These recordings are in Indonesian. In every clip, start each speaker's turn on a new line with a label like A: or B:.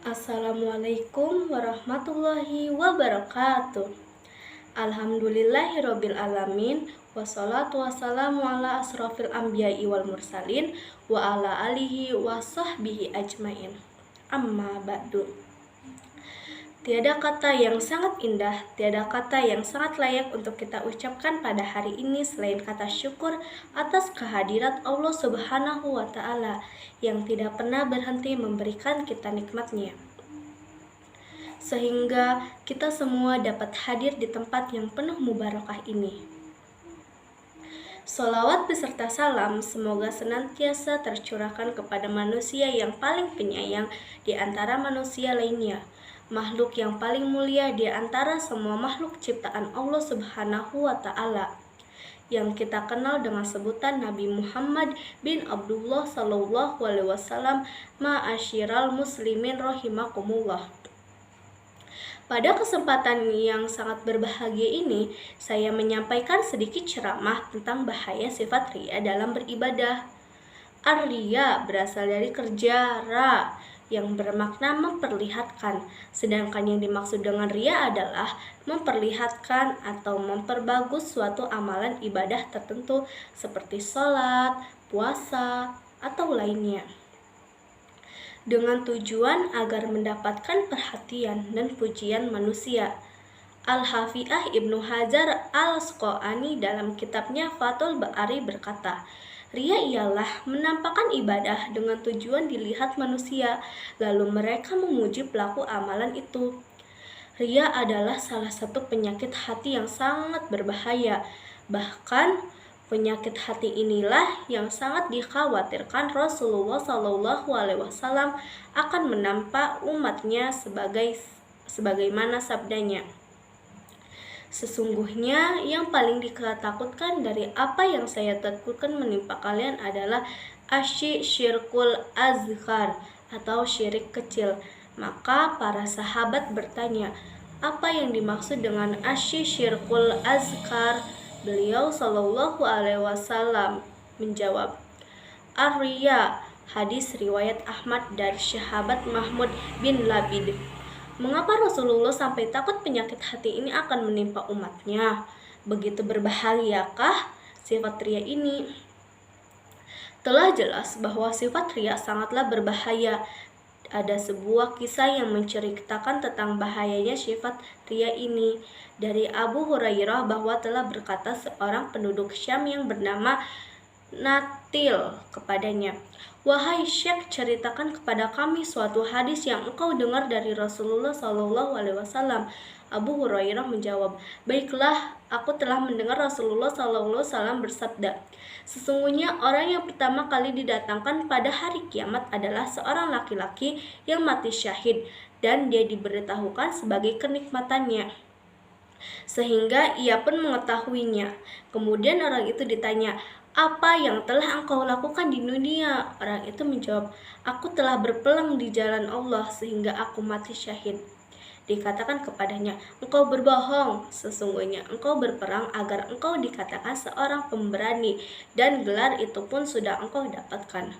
A: Assalamualaikum warahmatullahi wabarakatuh. Alhamdulillahirabbil alamin wassalatu wassalamu ala asrofil anbiya'i wal mursalin wa ala alihi wa sahbihi ajmain. Amma ba'du. Tiada kata yang sangat indah, tiada kata yang sangat layak untuk kita ucapkan pada hari ini selain kata syukur atas kehadirat Allah Subhanahu wa Ta'ala yang tidak pernah berhenti memberikan kita nikmatnya, sehingga kita semua dapat hadir di tempat yang penuh mubarakah ini. Sholawat beserta salam semoga senantiasa tercurahkan kepada manusia yang paling penyayang di antara manusia lainnya, makhluk yang paling mulia di antara semua makhluk ciptaan Allah Subhanahu wa Ta'ala, yang kita kenal dengan sebutan Nabi Muhammad bin Abdullah sallallahu alaihi wasallam. Ma'asyiral muslimin rahimakumullah. Pada kesempatan yang sangat berbahagia ini, saya menyampaikan sedikit ceramah tentang bahaya sifat riya dalam beribadah. Ar-riya berasal dari kerja ra yang bermakna memperlihatkan, sedangkan yang dimaksud dengan riya adalah memperlihatkan atau memperbagus suatu amalan ibadah tertentu seperti sholat, puasa, atau lainnya, dengan tujuan agar mendapatkan perhatian dan pujian manusia. Al-Hafidh Ibnu Hajar Al-Asqalani dalam kitabnya Fathul Bari berkata, riya ialah menampakkan ibadah dengan tujuan dilihat manusia, lalu mereka memuji pelaku amalan itu. Riya adalah salah satu penyakit hati yang sangat berbahaya. Bahkan penyakit hati inilah yang sangat dikhawatirkan Rasulullah SAW akan menampa umatnya sebagaimana sabdanya, sesungguhnya yang paling ditakutkan dari apa yang saya takutkan menimpa kalian adalah asyirkul azhar atau syirik kecil. Maka para sahabat bertanya, apa yang dimaksud dengan asyirkul azhar? Beliau sallallahu alaihi wasallam menjawab, ar-riya. Hadis riwayat Ahmad dari sahabat Mahmud bin Labid. Mengapa Rasulullah sampai takut penyakit hati ini akan menimpa umatnya? Begitu berbahayakah sifat riya ini? Telah jelas bahwa sifat riya sangatlah berbahaya. Ada sebuah kisah yang menceritakan tentang bahayanya sifat riya ini dari Abu Hurairah bahwa telah berkata seorang penduduk Syam yang bernama Natil kepadanya, wahai Syekh, ceritakan kepada kami suatu hadis yang engkau dengar dari Rasulullah SAW. Abu Hurairah menjawab, baiklah, aku telah mendengar Rasulullah SAW bersabda, sesungguhnya orang yang pertama kali didatangkan pada hari kiamat adalah seorang laki-laki yang mati syahid, dan dia diberitahukan sebagai kenikmatannya, sehingga ia pun mengetahuinya. Kemudian orang itu ditanya, apa yang telah engkau lakukan di dunia? Orang itu menjawab, aku telah berperang di jalan Allah sehingga aku mati syahid. Dikatakan kepadanya, engkau berbohong, sesungguhnya engkau berperang agar engkau dikatakan seorang pemberani, dan gelar itu pun sudah engkau dapatkan.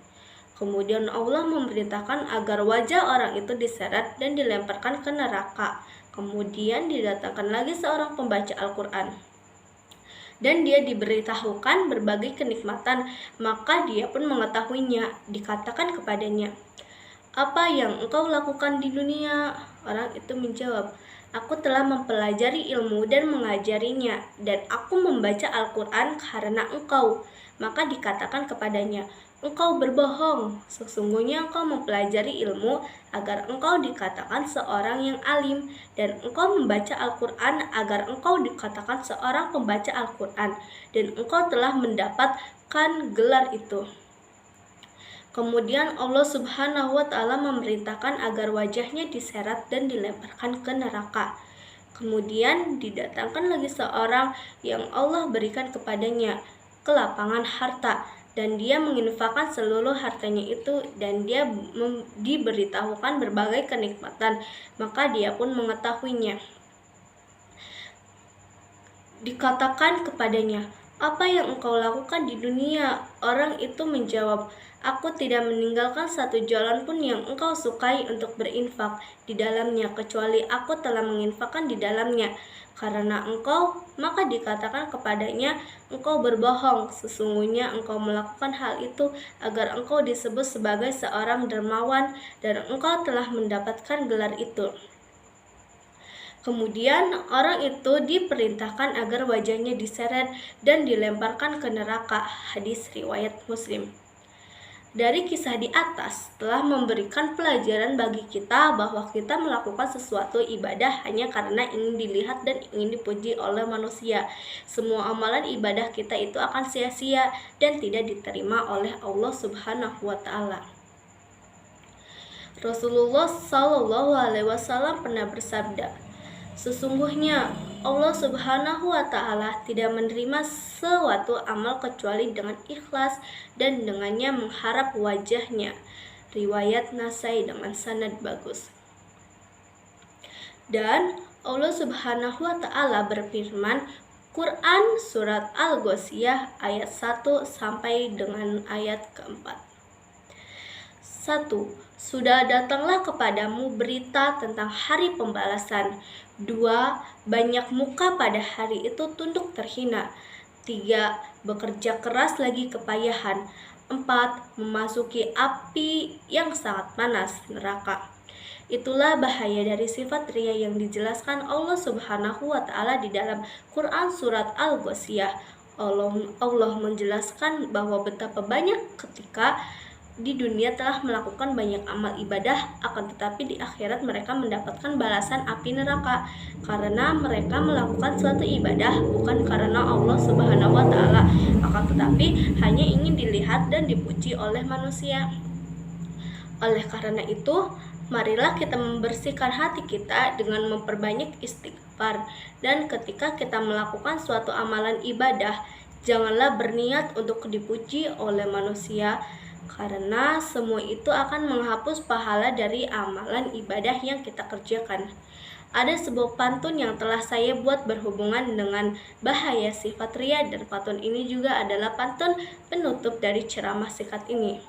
A: Kemudian Allah memerintahkan agar wajah orang itu diseret dan dilemparkan ke neraka. Kemudian didatangkan lagi seorang pembaca Al-Quran, dan dia diberitahukan berbagai kenikmatan, maka dia pun mengetahuinya. Dikatakan kepadanya, apa yang engkau lakukan di dunia? Orang itu menjawab, aku telah mempelajari ilmu dan mengajarinya, dan aku membaca Al-Quran karena engkau. Maka dikatakan kepadanya, engkau berbohong, sesungguhnya engkau mempelajari ilmu agar engkau dikatakan seorang yang alim, dan engkau membaca Al-Quran agar engkau dikatakan seorang pembaca Al-Quran, dan engkau telah mendapatkan gelar itu. Kemudian Allah Subhanahu wa Ta'ala memerintahkan agar wajahnya diseret dan dilemparkan ke neraka. Kemudian didatangkan lagi seorang yang Allah berikan kepadanya kelapangan harta, dan dia menginfakkan seluruh hartanya itu, dan dia diberitahukan berbagai kenikmatan, maka dia pun mengetahuinya. Dikatakan kepadanya, "Apa yang engkau lakukan di dunia?" Orang itu menjawab, "Aku tidak meninggalkan satu jalan pun yang engkau sukai untuk berinfak di dalamnya, kecuali aku telah menginfakkan di dalamnya karena engkau." Maka dikatakan kepadanya, "Engkau berbohong, sesungguhnya engkau melakukan hal itu agar engkau disebut sebagai seorang dermawan, dan engkau telah mendapatkan gelar itu." Kemudian orang itu diperintahkan agar wajahnya diseret dan dilemparkan ke neraka. Hadis riwayat Muslim. Dari kisah di atas telah memberikan pelajaran bagi kita bahwa kita melakukan sesuatu ibadah hanya karena ingin dilihat dan ingin dipuji oleh manusia. Semua amalan ibadah kita itu akan sia-sia dan tidak diterima oleh Allah Subhanahu wa taala. Rasulullah Shallallahu alaihi wasallam pernah bersabda, "Sesungguhnya Allah Subhanahu wa taala tidak menerima suatu amal kecuali dengan ikhlas dan dengannya mengharap wajahnya." Riwayat Nasai dengan sanad bagus. Dan Allah Subhanahu wa taala berfirman, Quran surat Al-Ghasyiyah ayat 1 sampai dengan ayat keempat. 1. Sudah datanglah kepadamu berita tentang hari pembalasan. 2. Banyak muka pada hari itu tunduk terhina. 3. Bekerja keras lagi kepayahan. 4. Memasuki api yang sangat panas, neraka. Itulah bahaya dari sifat riya yang dijelaskan Allah Subhanahu wa taala di dalam Quran surat Al-Ghasyiyah. Allah menjelaskan bahwa betapa banyak ketika di dunia telah melakukan banyak amal ibadah, akan tetapi di akhirat mereka mendapatkan balasan api neraka karena mereka melakukan suatu ibadah bukan karena Allah Subhanahu wa taala, akan tetapi hanya ingin dilihat dan dipuji oleh manusia. Oleh karena itu, marilah kita membersihkan hati kita dengan memperbanyak istighfar, dan ketika kita melakukan suatu amalan ibadah, janganlah berniat untuk dipuji oleh manusia, karena semua itu akan menghapus pahala dari amalan ibadah yang kita kerjakan. Ada sebuah pantun yang telah saya buat berhubungan dengan bahaya sifat riya, dan pantun ini juga adalah pantun penutup dari ceramah singkat ini.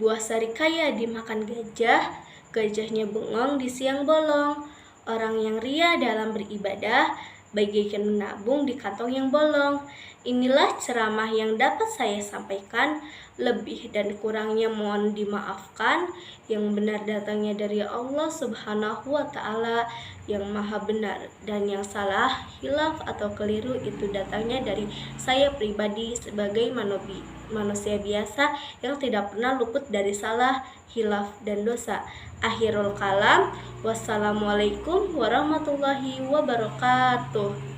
A: Buah sarikaya dimakan gajah, gajahnya bengong di siang bolong. Orang yang riya dalam beribadah bagaikan menabung di kantong yang bolong. Inilah ceramah yang dapat saya sampaikan. Lebih dan kurangnya mohon dimaafkan. Yang benar datangnya dari Allah Subhanahu wa taala yang maha benar, dan yang salah, hilaf atau keliru itu datangnya dari saya pribadi sebagai manusia biasa yang tidak pernah luput dari salah, hilaf, dan dosa. Akhirul kalam, wassalamualaikum warahmatullahi wabarakatuh.